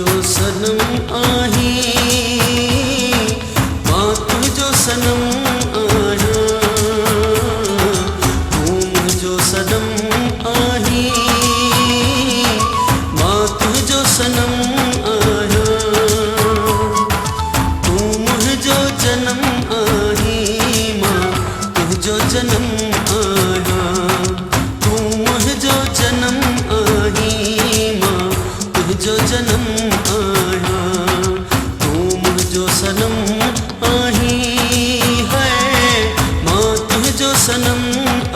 जो सनम आही मां तुझो सनम आया तुम जो सनम आही मां तुझो सनम आया तुम जो जन्म आही मां तुझो जन्म आया तुम जो जन्म आही मां तुझो जन्म आया तुम जो सनम आही है मां तुझो सनम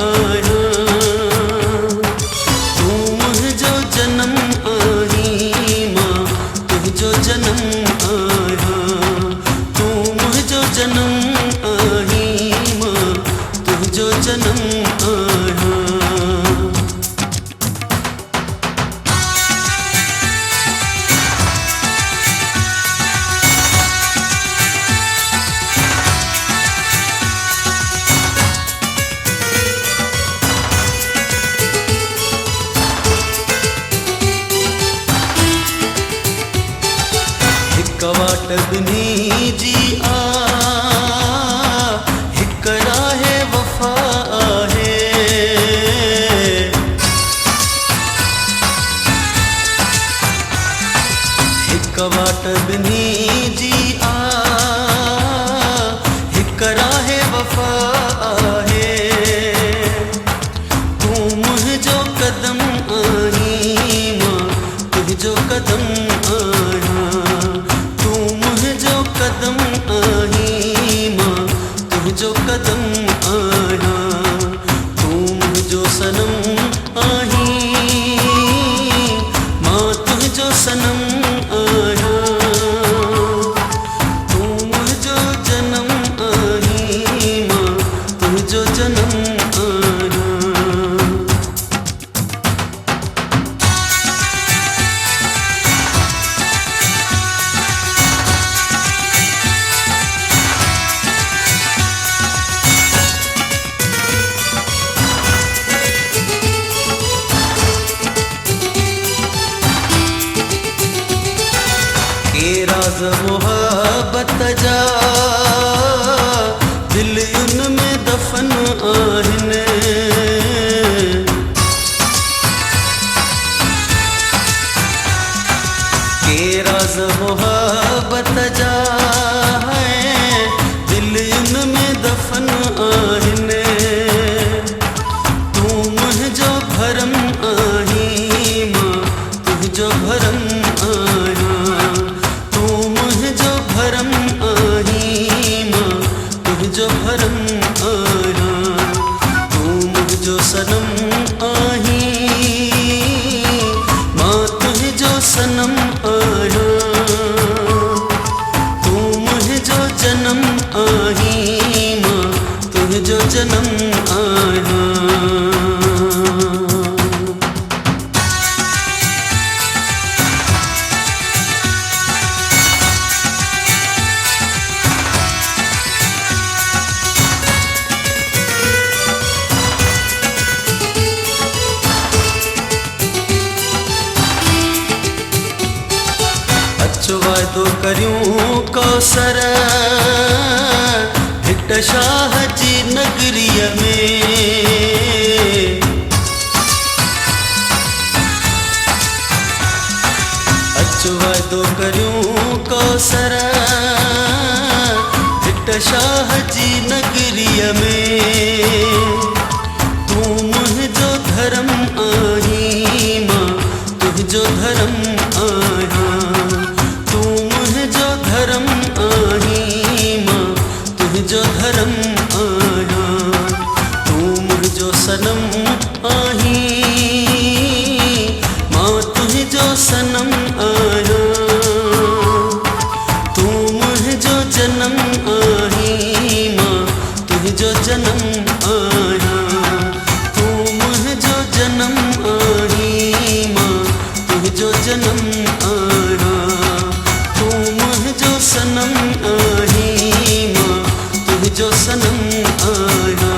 आया तुम जो जन्म आही मां तुझो जन्म आया तुम जो जन्म आही मां तुझो जन्म आया। कवाट बिनी जी आ हिक राहे वफा आहे हिक कवाट बिनी जी आ हिक राहे वफा आहे तू मुंहिंजो कदम आही मां तुंहिंजो कदम आया कदम आही मां तुझो कदम आया तुम जो सनम आही मां तुझो सनम आया तुम जो जन्म आही मां तुझो जन्म आया। राज मोहब्बत जा दिल उन में दफन आहिनि के राज मोहब्बत जा दिल उन में दफन आहिनि तू मुंहिंजो भरम आही मां तुंहिंजो भरम आया भरम आही मां तुझो भरम आया तू मुझो सनम आही मां तुझो सनम आया तू मुझो जन्म आही मां तुझो जन्म आया। वादो करियूं कौसर हिट शाह जी नगरीअ में अचु वादो करियूं कौसर हिट शाह जी नगरीअ में तू मुंहिंजो धर्म आही मां तुंहिंजो धर्म आया धर्म आही मां तुझो धर्म आया तू मुझो सनम आही मां तुझो सनम आया तू मुझो जन्म आही मां तुझो जन्म आया तू मुझो जन्म आही मां तुझो जन्म आया सनम आही मां तुझो सनम आया।